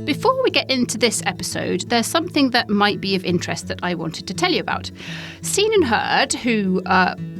Before we get into this episode, there's something that might be of interest that I wanted to tell you about. Scene and Heard, who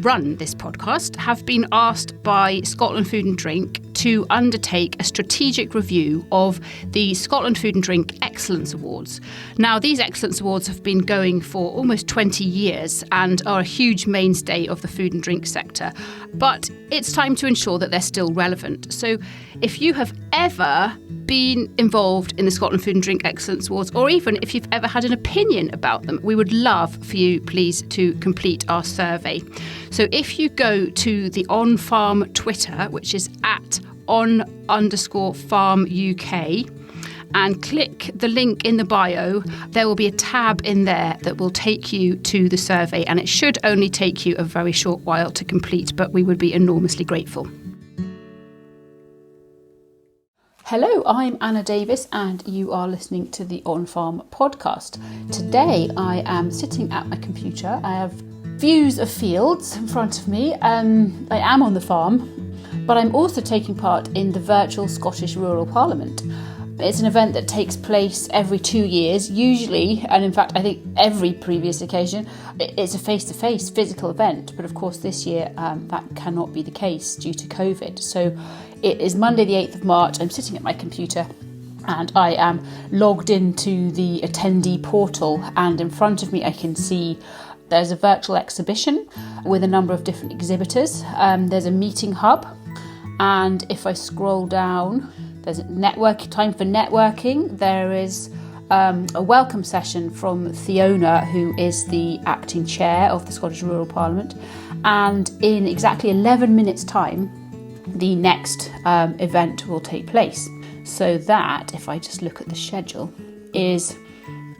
run this podcast, have been asked by Scotland Food and Drink to undertake a strategic review of the Scotland Food and Drink Excellence Awards. Now, these Excellence Awards have been going for almost 20 years and are a huge mainstay of the food and drink sector. But it's time to ensure that they're still relevant. So if you have ever been involved in the Scotland Food and Drink Excellence Awards, or even if you've ever had an opinion about them, we would love for you, please, to complete our survey. So if you go to the On Farm Twitter, which is at @on_farm UK, and click the link in the bio, there will be a tab in there that will take you to the survey, and it should only take you a very short while to complete, but we would be enormously grateful. Hello, I'm Anna Davis and you are listening to the On Farm podcast. Today I am sitting at my computer. I have views of fields in front of me. I am on the farm, but I'm also taking part in the virtual Scottish Rural Parliament. It's an event that takes place every 2 years, usually, and in fact I think every previous occasion, it's a face-to-face physical event, but of course this year that cannot be the case due to COVID. So it is Monday the 8th of March, I'm sitting at my computer and I am logged into the attendee portal, and in front of me I can see there's a virtual exhibition with a number of different exhibitors. There's a meeting hub, and if I scroll down, there's time for networking. There is a welcome session from Theona, who is the acting chair of the Scottish Rural Parliament. And in exactly 11 minutes' time, the next event will take place. So that, if I just look at the schedule, is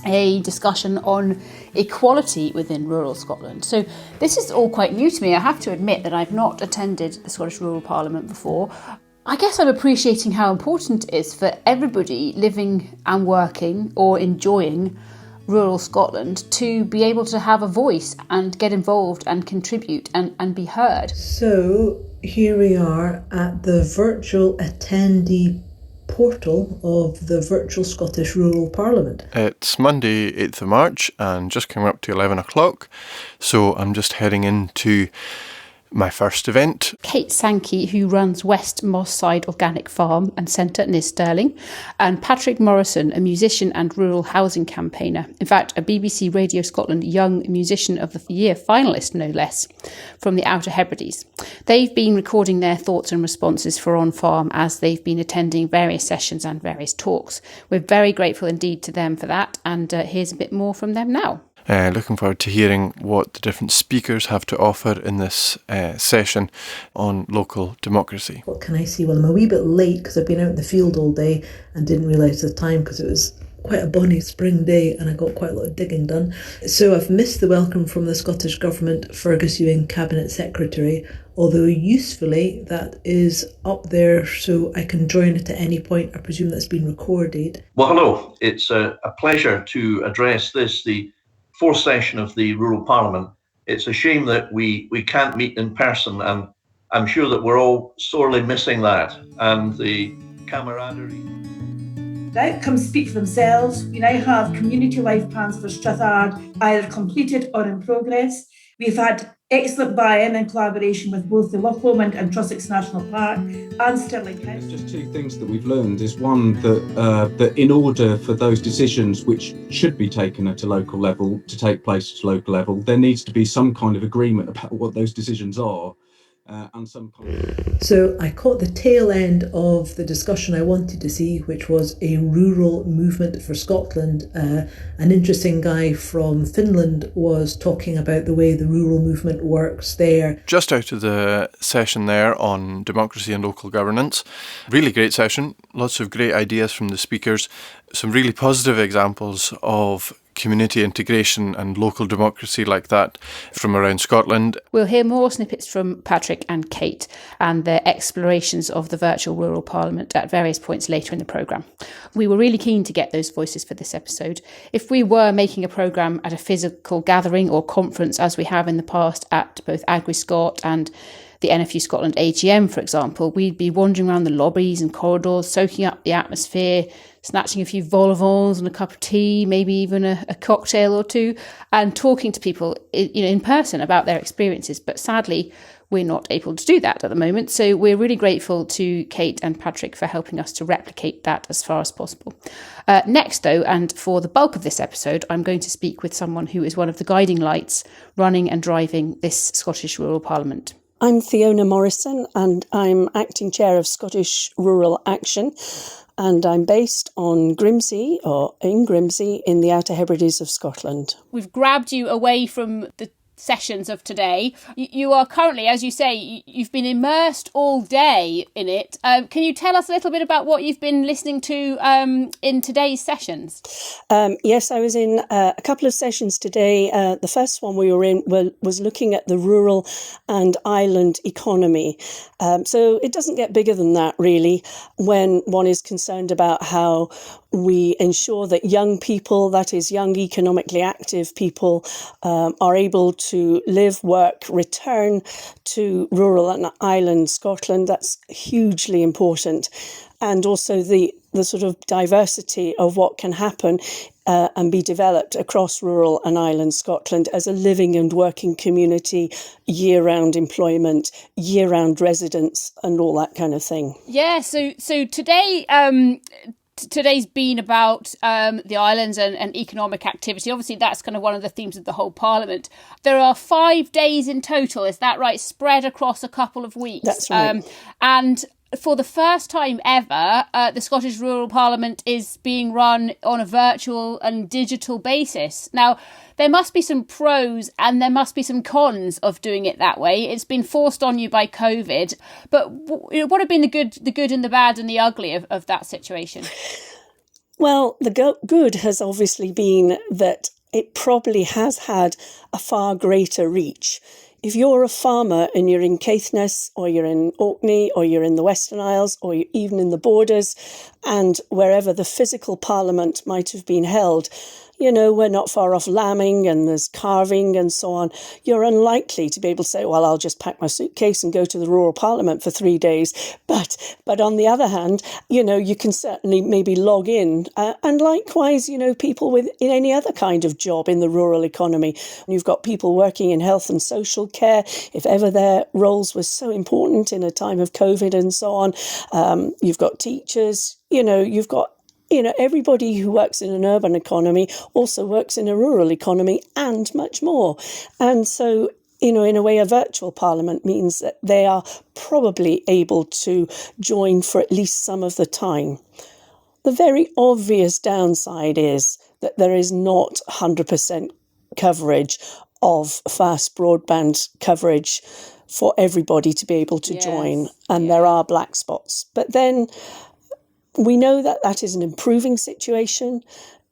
a discussion on equality within rural Scotland. So this is all quite new to me. I have to admit that I've not attended the Scottish Rural Parliament before. I guess I'm appreciating how important it is for everybody living and working or enjoying rural Scotland to be able to have a voice and get involved and contribute and be heard. So here we are at the virtual attendee portal of the virtual Scottish Rural Parliament. It's Monday 8th of March and just coming up to 11 o'clock, so I'm just heading into my first event. Kate Sankey, who runs West Moss Side Organic Farm and Centre near Stirling, and Patrick Morrison, a musician and rural housing campaigner. In fact, a BBC Radio Scotland Young Musician of the Year finalist, no less, from the Outer Hebrides. They've been recording their thoughts and responses for On Farm as they've been attending various sessions and various talks. We're very grateful indeed to them for that, and here's a bit more from them now. Looking forward to hearing what the different speakers have to offer in this session on local democracy. What can I say? Well, I'm a wee bit late because I've been out in the field all day and didn't realise the time because it was quite a bonny spring day and I got quite a lot of digging done. So I've missed the welcome from the Scottish Government Fergus Ewing Cabinet Secretary, although usefully that is up there so I can join it at any point. I presume that's been recorded. Well, hello. It's a pleasure to address the fourth session of the Rural Parliament. It's a shame that we can't meet in person, and I'm sure that we're all sorely missing that and the camaraderie. The outcomes speak for themselves. We now have community life plans for Strathard, either completed or in progress. We've had excellent buy-in and collaboration with both the Loch Lomond and Trossachs National Park and Stirling County. There's just two things that we've learned. Is one, that in order for those decisions which should be taken at a local level to take place at a local level, there needs to be some kind of agreement about what those decisions are. And some kind. So I caught the tail end of the discussion I wanted to see, which was a rural movement for Scotland. An interesting guy from Finland was talking about the way the rural movement works there. Just out of the session there on democracy and local governance. Really great session. Lots of great ideas from the speakers. Some really positive examples of community integration and local democracy like that from around Scotland. We'll hear more snippets from Patrick and Kate and their explorations of the virtual rural parliament at various points later in the programme. We were really keen to get those voices for this episode. If we were making a programme at a physical gathering or conference, as we have in the past at both AgriScot and the NFU Scotland AGM, for example, we'd be wandering around the lobbies and corridors, soaking up the atmosphere, snatching a few vol au vents and a cup of tea, maybe even a cocktail or two, and talking to people in person about their experiences. But sadly, we're not able to do that at the moment. So we're really grateful to Kate and Patrick for helping us to replicate that as far as possible. Next, though, and for the bulk of this episode, I'm going to speak with someone who is one of the guiding lights running and driving this Scottish Rural Parliament. I'm Theona Morrison, and I'm acting chair of Scottish Rural Action. And I'm based on Grimsby, or in Grimsby, in the Outer Hebrides of Scotland. We've grabbed you away from the sessions of today. You are currently, as you say, you've been immersed all day in it. Can you tell us a little bit about what you've been listening to in today's sessions? Yes, I was in a couple of sessions today. The first one we were in was looking at the rural and island economy. So it doesn't get bigger than that, really, when one is concerned about how we ensure that young people, that is young economically active people, are able to live, work, return to rural and island Scotland. That's hugely important. And also the sort of diversity of what can happen and be developed across rural and island Scotland as a living and working community, year-round employment, year-round residence, and all that kind of thing. Yeah, so today... Today's been about the islands and economic activity. Obviously, that's kind of one of the themes of the whole Parliament. There are 5 days in total, is that right? Spread across a couple of weeks. That's right. And for the first time ever, the Scottish Rural Parliament is being run on a virtual and digital basis. Now, there must be some pros and there must be some cons of doing it that way. It's been forced on you by COVID. But what have been the good and the bad and the ugly of that situation? Well, the good has obviously been that it probably has had a far greater reach. If you're a farmer and you're in Caithness or you're in Orkney or you're in the Western Isles or you're even in the borders and wherever the physical parliament might have been held, you know, we're not far off lambing and there's carving and so on. You're unlikely to be able to say, well, I'll just pack my suitcase and go to the rural parliament for 3 days. But on the other hand, you know, you can certainly maybe log in. And likewise, you know, people in any other kind of job in the rural economy. You've got people working in health and social care, if ever their roles were so important in a time of COVID and so on. You've got teachers, you've got everybody who works in an urban economy also works in a rural economy and much more. And so, in a way, a virtual parliament means that they are probably able to join for at least some of the time. The very obvious downside is that there is not 100% coverage of fast broadband coverage for everybody to be able to join. And there are black spots. But then we know that that is an improving situation.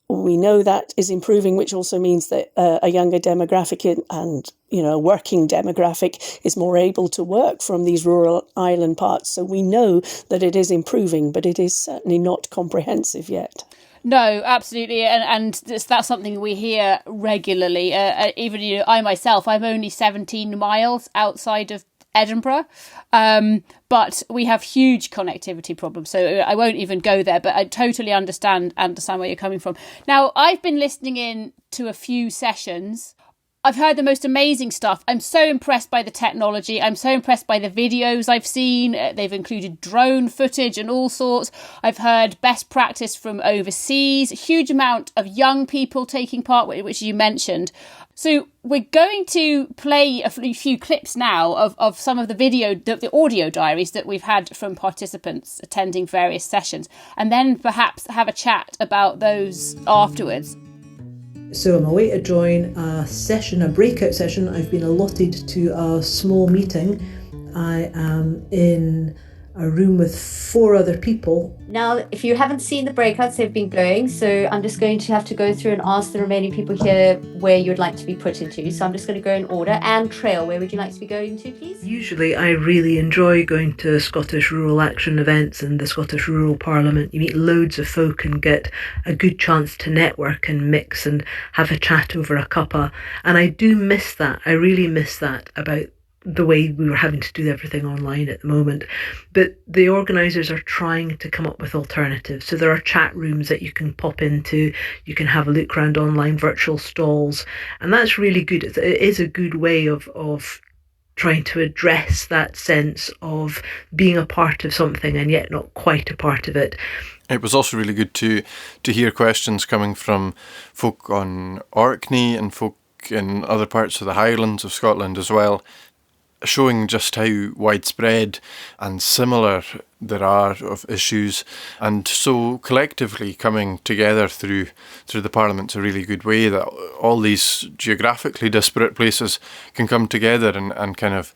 We know that is improving, which also means that a younger demographic and working demographic is more able to work from these rural island parts. So we know that it is improving, but it is certainly not comprehensive yet. No, absolutely. And that's something we hear regularly. Even I myself, I'm only 17 miles outside of Edinburgh, but we have huge connectivity problems, so I won't even go there, but I totally understand where you're coming from. Now, I've been listening in to a few sessions. I've heard the most amazing stuff. I'm so impressed by the technology. I'm so impressed by the videos I've seen. They've included drone footage and all sorts. I've heard best practice from overseas, a huge amount of young people taking part, which you mentioned. So we're going to play a few clips now of some of the audio diaries that we've had from participants attending various sessions, and then perhaps have a chat about those afterwards. So I'm away to join a breakout session. I've been allotted to a small meeting. I am in a room with 4 other people. Now, if you haven't seen the breakouts, they've been going, so I'm just going to have to go through and ask the remaining people here where you'd like to be put into. So I'm just going to go in order. And Trail, where would you like to be going to, please? Usually I really enjoy going to Scottish Rural Action events and the Scottish Rural Parliament. You meet loads of folk and get a good chance to network and mix and have a chat over a cuppa. And I do miss that. I really miss that about the way we were having to do everything online at the moment. But the organisers are trying to come up with alternatives. So there are chat rooms that you can pop into, you can have a look around online virtual stalls, and that's really good. It is a good way of trying to address that sense of being a part of something and yet not quite a part of it. It was also really good to hear questions coming from folk on Orkney and folk in other parts of the Highlands of Scotland as well, showing just how widespread and similar there are of issues, and so collectively coming together through the Parliament's a really good way that all these geographically disparate places can come together and kind of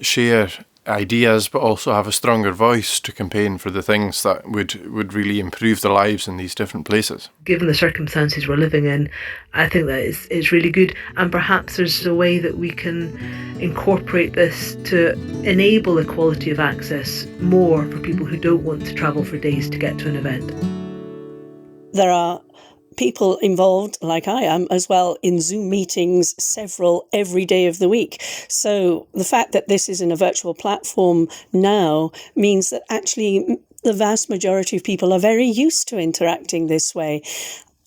share ideas, but also have a stronger voice to campaign for the things that would really improve the lives in these different places. Given the circumstances we're living in, I think that it's really good, and perhaps there's a way that we can incorporate this to enable equality of access more for people who don't want to travel for days to get to an event. There are people involved, like I am as well, in Zoom meetings, several every day of the week. So the fact that this is in a virtual platform now means that actually the vast majority of people are very used to interacting this way.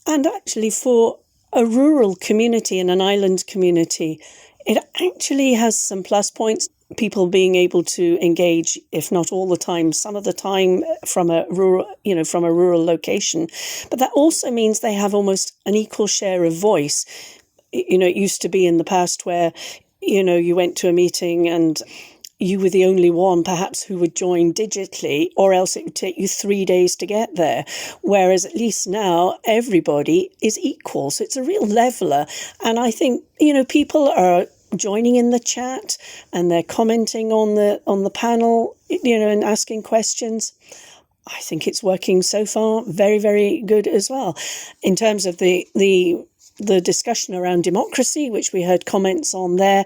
And actually for a rural community and an island community, it actually has some plus points. People being able to engage, if not all the time, some of the time from a rural location. But that also means they have almost an equal share of voice. It used to be in the past where, you went to a meeting and you were the only one perhaps who would join digitally, or else it would take you 3 days to get there. Whereas at least now everybody is equal. So it's a real leveller. And I think, people are joining in the chat and they're commenting on the panel, and asking questions. I think it's working so far very, very good as well. In terms of the discussion around democracy, which we heard comments on there,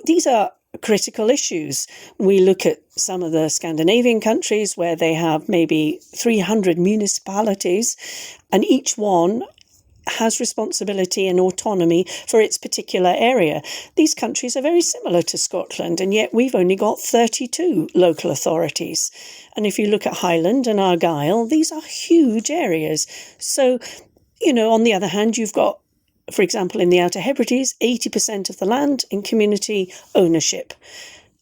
these are critical issues. We look at some of the Scandinavian countries where they have maybe 300 municipalities, and each one has responsibility and autonomy for its particular area. These countries are very similar to Scotland, and yet we've only got 32 local authorities. And if you look at Highland and Argyll, these are huge areas. So, on the other hand, you've got, for example, in the Outer Hebrides, 80% of the land in community ownership.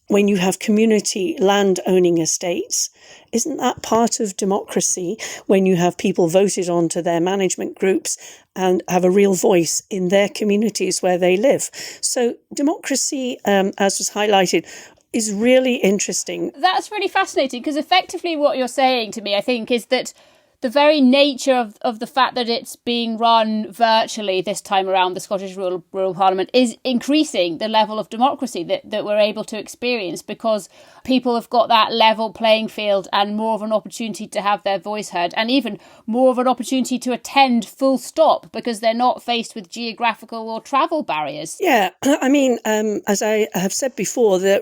When you have community land owning estates, isn't that part of democracy when you have people voted onto their management groups and have a real voice in their communities where they live? So democracy, as was highlighted, is really interesting. That's really fascinating, because effectively what you're saying to me, I think, is that the very nature of the fact that it's being run virtually this time around, the Scottish Rural Parliament, is increasing the level of democracy that we're able to experience, because people have got that level playing field and more of an opportunity to have their voice heard, and even more of an opportunity to attend full stop, because they're not faced with geographical or travel barriers. Yeah, I mean, as I have said before, the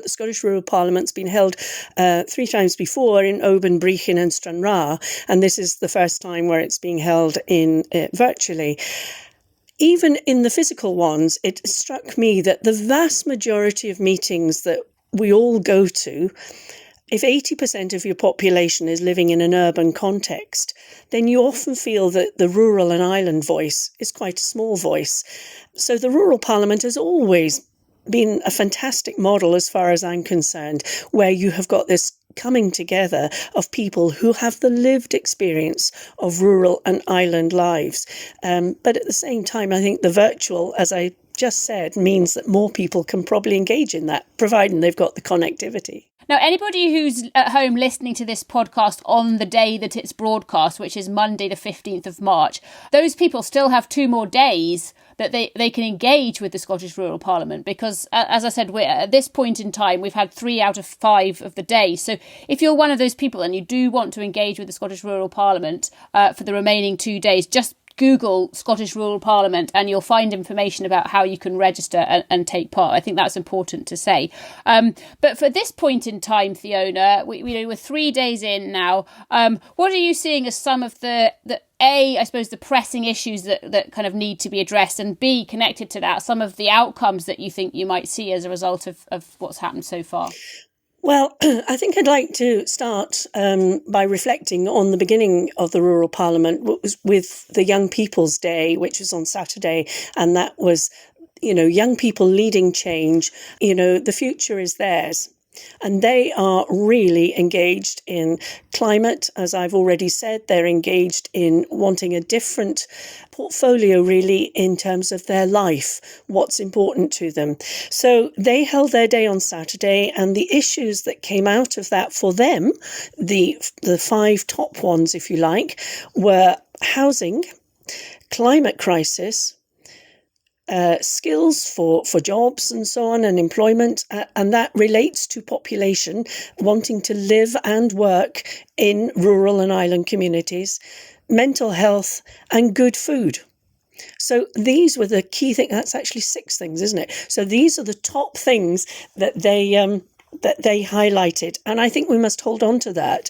Scottish Rural Parliament's been held 3 times before in Oban, Brechin and Stranraer. And this is the first time where it's being held in virtually. Even in the physical ones, it struck me that the vast majority of meetings that we all go to, if 80% of your population is living in an urban context, then you often feel that the rural and island voice is quite a small voice. So the Rural Parliament has always been a fantastic model as far as I'm concerned, where you have got this coming together of people who have the lived experience of rural and island lives. But at the same time, I think the virtual, as I just said, means that more people can probably engage in that, providing they've got the connectivity. Now, anybody who's at home listening to this podcast on the day that it's broadcast, which is Monday the 15th of March, those people still have 2 more days that they can engage with the Scottish Rural Parliament, because, as I said, at this point in time, we've had 3 out of 5 of the days. So if you're one of those people and you do want to engage with the Scottish Rural Parliament for the remaining 2 days, just Google Scottish Rural Parliament and you'll find information about how you can register and take part. I think that's important to say. But for this point in time, Theona, we're 3 days in now. What are you seeing as some of the I suppose, the pressing issues that kind of need to be addressed, and B, connected to that, some of the outcomes that you think you might see as a result of what's happened so far? Well, I think I'd like to start by reflecting on the beginning of the Rural Parliament with the Young People's Day, which was on Saturday. And that was, young people leading change. The future is theirs. And they are really engaged in climate, as I've already said. They're engaged in wanting a different portfolio, really, in terms of their life, what's important to them. So they held their day on Saturday, and the issues that came out of that for them, the 5 top ones, if you like, were housing, climate crisis, skills for jobs and so on, and employment, and that relates to population wanting to live and work in rural and island communities, mental health, and good food. So these were the key things. That's actually 6 things, isn't it? So these are the top things that they highlighted. And I think we must hold on to that.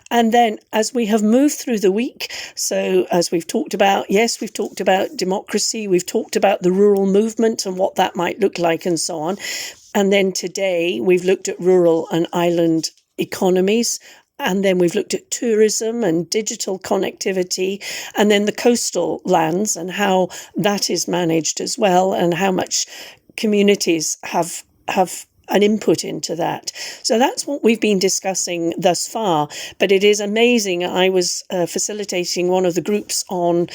And then as we have moved through the week, so as we've talked about, we've talked about democracy, we've talked about the rural movement and what that might look like and so on. And then today we've looked at rural and island economies. And then we've looked at tourism and digital connectivity, and then the coastal lands and how that is managed as well, and how much communities have an input into that. So that's what we've been discussing thus far. But it is amazing. I was facilitating one of the groups on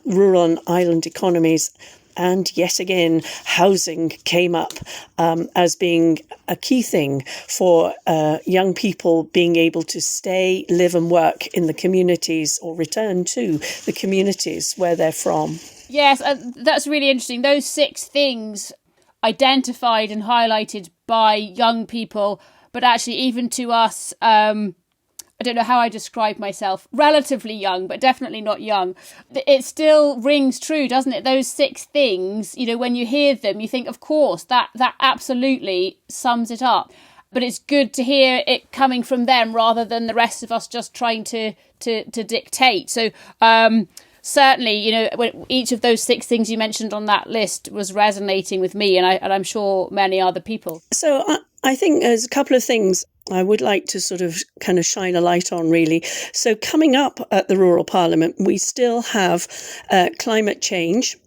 rural and island economies. And yet again, housing came up as being a key thing for young people being able to stay, live and work in the communities, or return to the communities where they're from. Yes, that's really interesting. Those 6 things identified and highlighted by young people, but actually even to us, I don't know how I describe myself, relatively young, but definitely not young. It still rings true, doesn't it? Those 6 things, when you hear them, you think, of course, that absolutely sums it up. But it's good to hear it coming from them rather than the rest of us just trying to dictate. So certainly, when each of those 6 things you mentioned on that list was resonating with me, and I'm sure many other people. So I think there's a couple of things I would like to sort of kind of shine a light on, really. So coming up at the Rural Parliament, we still have climate change,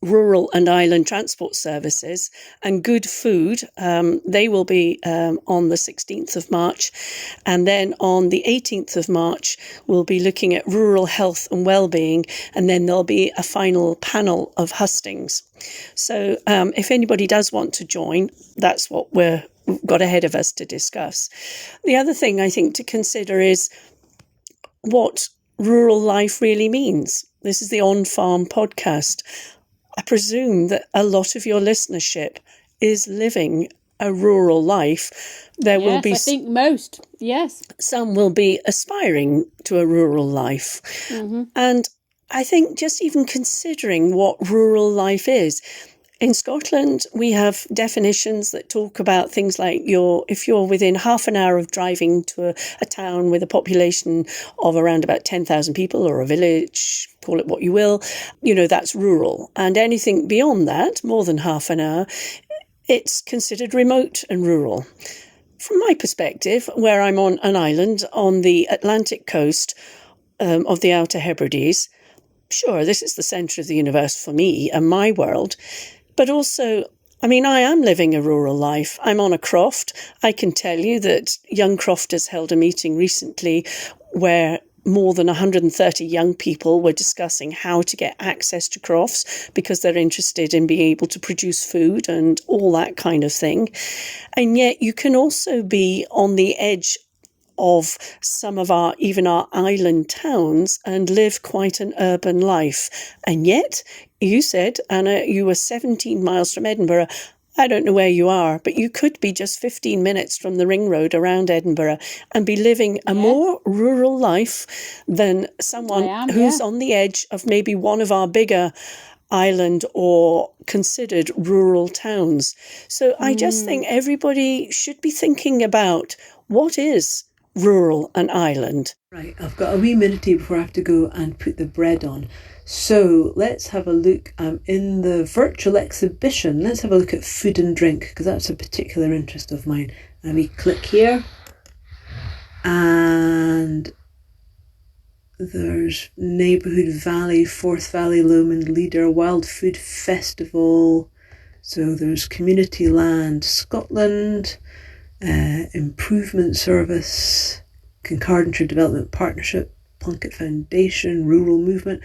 rural and island transport services, and good food. They will be on the 16th of March. And then on the 18th of March, we'll be looking at rural health and well-being. And then there'll be a final panel of hustings. So if anybody does want to join, that's what we've got ahead of us to discuss. The other thing I think to consider is what rural life really means. This is the On Farm podcast. I presume that a lot of your listenership is living a rural life. There will be, I think most, yes. Some will be aspiring to a rural life. Mm-hmm. And I think just even considering what rural life is, in Scotland, we have definitions that talk about things like if you're within half an hour of driving to a town with a population of around about 10,000 people, or a village, call it what you will, that's rural. And anything beyond that, more than half an hour, it's considered remote and rural. From my perspective, where I'm on an island on the Atlantic coast of the Outer Hebrides, sure, this is the centre of the universe for me and my world. But also, I am living a rural life. I'm on a croft. I can tell you that Young Crofters held a meeting recently where more than 130 young people were discussing how to get access to crofts because they're interested in being able to produce food and all that kind of thing. And yet you can also be on the edge of some of our island towns and live quite an urban life. And yet, you said, Anna, you were 17 miles from Edinburgh. I don't know where you are, but you could be just 15 minutes from the ring road around Edinburgh and be living a more rural life than someone who's on the edge of maybe one of our bigger island or considered rural towns. So I just think everybody should be thinking about what is rural and island. Right, I've got a wee minute before I have to go and put the bread on. So let's have a look in the virtual exhibition. Let's have a look at food and drink, because that's a particular interest of mine. And we click here, and there's Neighbourhood Valley, Forth Valley Lomond Leader, Wild Food Festival. So there's Community Land Scotland, Improvement Service, Kincardineshire Development Partnership, Plunkett Foundation, Rural Movement,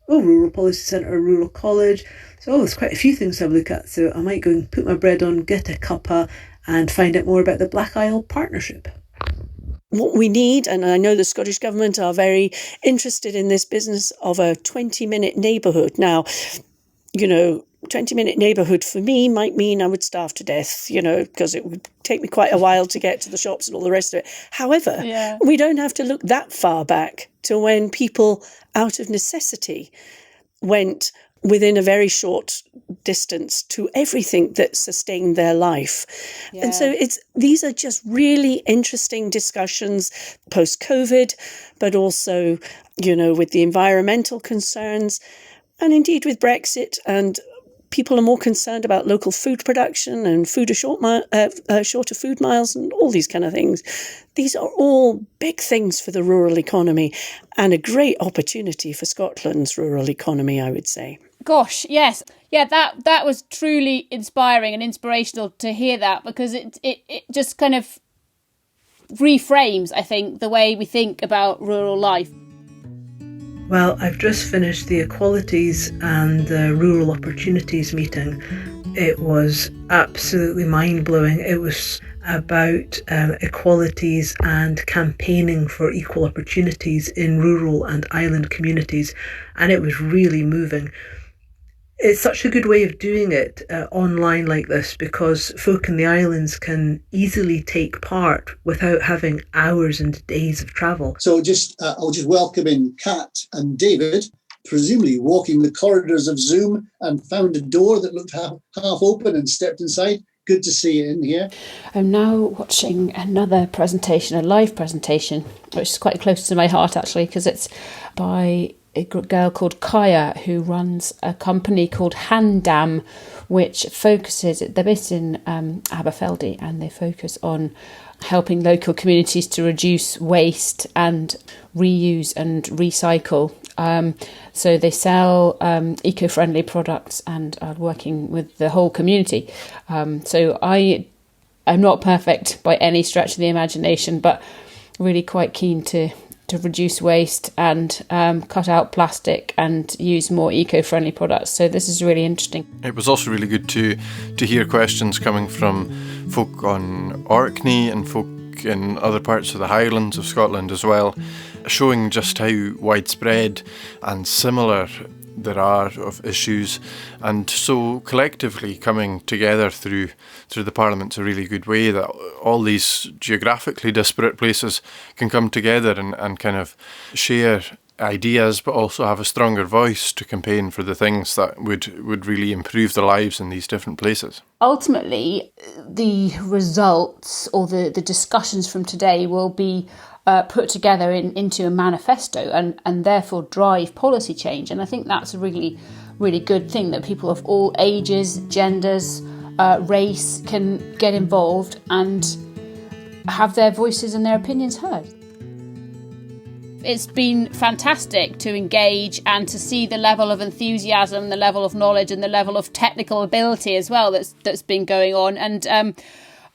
Rural Policy Centre, Rural College. So there's quite a few things to have a look at. So I might go and put my bread on, get a cuppa, and find out more about the Black Isle Partnership. What we need, and I know the Scottish Government are very interested in this business of a 20-minute neighbourhood. Now, 20-minute neighbourhood for me might mean I would starve to death, because it would take me quite a while to get to the shops and all the rest of it. However, we don't have to look that far back to when people, out of necessity, went within a very short distance to everything that sustained their life. And so these are just really interesting discussions post-COVID, but also, with the environmental concerns, and indeed with Brexit, and people are more concerned about local food production and shorter food miles and all these kind of things. These are all big things for the rural economy and a great opportunity for Scotland's rural economy, I would say. Gosh, yes. Yeah, that was truly inspiring and inspirational to hear that, because it just kind of reframes, I think, the way we think about rural life. Well, I've just finished the Equalities and Rural Opportunities meeting. It was absolutely mind-blowing. It was about equalities and campaigning for equal opportunities in rural and island communities, and it was really moving. It's such a good way of doing it online like this, because folk in the islands can easily take part without having hours and days of travel. So I'll just welcome in Kat and David, presumably walking the corridors of Zoom, and found a door that looked half open and stepped inside. Good to see you in here. I'm now watching another presentation, a live presentation, which is quite close to my heart actually, because it's by a girl called Kaya, who runs a company called Handam, which focuses, they're based in Aberfeldy, and they focus on helping local communities to reduce waste and reuse and recycle. So they sell eco-friendly products and are working with the whole community. So I'm not perfect by any stretch of the imagination, but really quite keen to reduce waste and cut out plastic and use more eco-friendly products. So this is really interesting. It was also really good to hear questions coming from folk on Orkney and folk in other parts of the Highlands of Scotland as well, showing just how widespread and similar there are of issues, and so collectively coming together through the Parliament's a really good way that all these geographically disparate places can come together and kind of share ideas, but also have a stronger voice to campaign for the things that would really improve the lives in these different places. Ultimately, the results or the discussions from today will be put together into a manifesto and therefore drive policy change. And I think that's a really, really good thing, that people of all ages, genders, race can get involved and have their voices and their opinions heard. It's been fantastic to engage and to see the level of enthusiasm, the level of knowledge and the level of technical ability as well that's been going on. And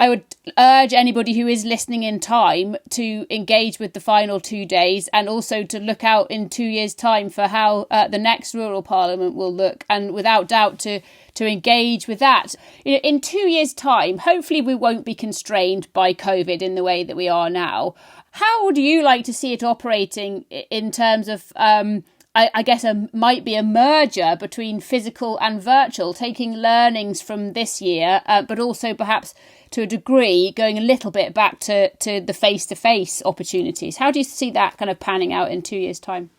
I would urge anybody who is listening in time to engage with the final 2 days, and also to look out in 2 years' time for how the next rural parliament will look, and without doubt to engage with that. In 2 years' time, hopefully we won't be constrained by COVID in the way that we are now. How would you like to see it operating in terms of I guess, might be a merger between physical and virtual, taking learnings from this year, but also perhaps to a degree going a little bit back to the face-to-face opportunities. How do you see that kind of panning out in 2 years' time?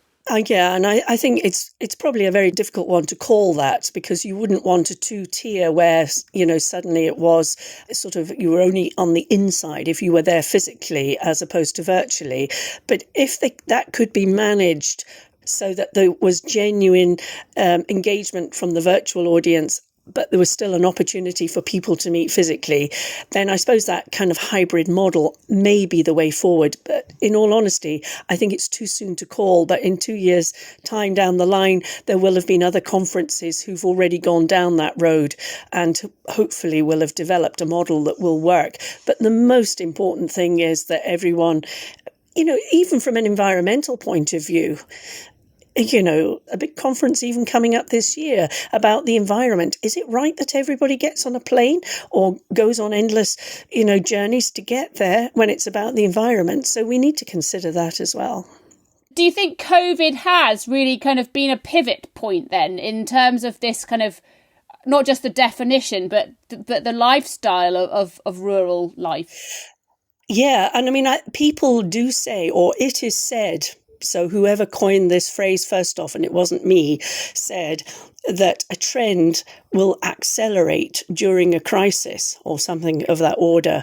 Yeah, and I think it's probably a very difficult one to call that, because you wouldn't want a two-tier where, suddenly it was sort of you were only on the inside if you were there physically as opposed to virtually. But if that could be managed so that there was genuine engagement from the virtual audience, but there was still an opportunity for people to meet physically, then I suppose that kind of hybrid model may be the way forward. But in all honesty, I think it's too soon to call. But in 2 years' time down the line, there will have been other conferences who've already gone down that road and hopefully will have developed a model that will work. But the most important thing is that everyone, even from an environmental point of view, a big conference even coming up this year about the environment. Is it right that everybody gets on a plane or goes on endless, journeys to get there when it's about the environment? So we need to consider that as well. Do you think COVID has really kind of been a pivot point then in terms of this kind of, not just the definition, but the lifestyle of rural life? Yeah, and I mean, people do say, or it is said, so whoever coined this phrase first off, and it wasn't me, said that a trend will accelerate during a crisis or something of that order.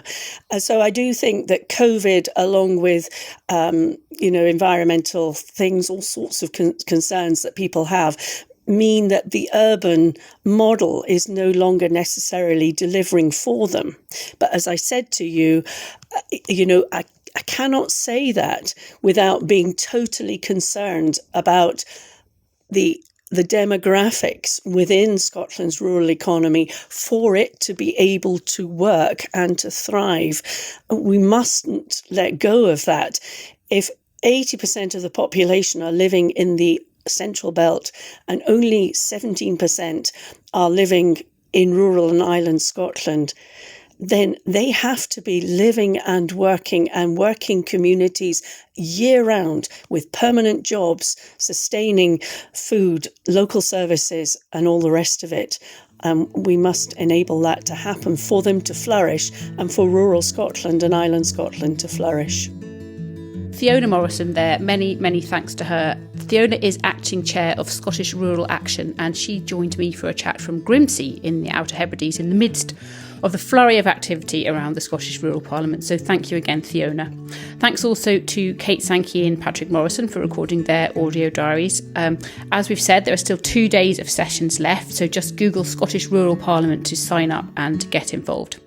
So I do think that COVID, along with, environmental things, all sorts of concerns that people have, mean that the urban model is no longer necessarily delivering for them. But as I said to you, I cannot say that without being totally concerned about the demographics within Scotland's rural economy for it to be able to work and to thrive. We mustn't let go of that. If 80% of the population are living in the Central Belt and only 17% are living in rural and island Scotland, then they have to be living and working communities year round with permanent jobs, sustaining food, local services and all the rest of it. We must enable that to happen for them to flourish and for rural Scotland and island Scotland to flourish. Theona Morrison there, many, many thanks to her. Theona is Acting Chair of Scottish Rural Action, and she joined me for a chat from Grimsey in the Outer Hebrides in the midst of the flurry of activity around the Scottish Rural Parliament. So thank you again, Theona. Thanks also to Kate Sankey and Patrick Morrison for recording their audio diaries. As we've said, there are still 2 days of sessions left, so just Google Scottish Rural Parliament to sign up and get involved.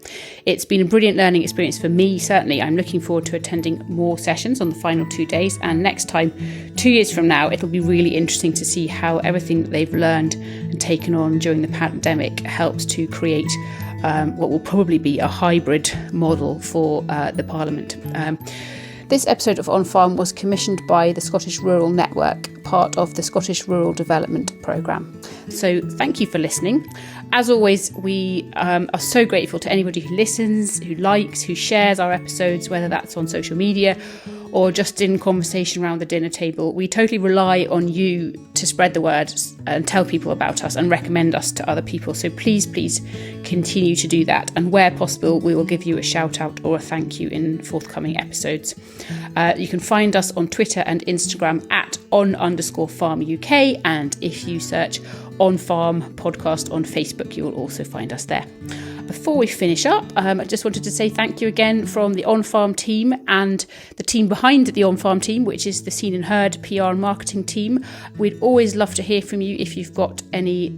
It's been a brilliant learning experience for me, certainly. I'm looking forward to attending more sessions on the final 2 days, and next time, 2 years from now, it'll be really interesting to see how everything that they've learned and taken on during the pandemic helps to create what will probably be a hybrid model for the Parliament. This episode of On Farm was commissioned by the Scottish Rural Network, part of the Scottish Rural Development Programme. So thank you for listening. As always, we are so grateful to anybody who listens, who likes, who shares our episodes, whether that's on social media or just in conversation around the dinner table. We totally rely on you to spread the word and tell people about us and recommend us to other people. So please continue to do that. And where possible, we will give you a shout out or a thank you in forthcoming episodes. You can find us on Twitter and Instagram at on_farm UK. And if you search On Farm Podcast on Facebook, you will also find us there. Before we finish up, I just wanted to say thank you again from the On Farm team and the team behind the On Farm team, which is the Scene&HerdPR and marketing team. We'd always love to hear from you if you've got any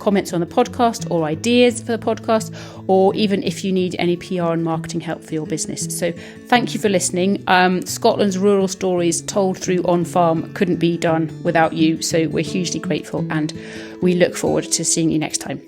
comments on the podcast or ideas for the podcast, or even if you need any PR and marketing help for your business. So thank you for listening. Scotland's rural stories told through On Farm couldn't be done without you, so we're hugely grateful and we look forward to seeing you next time.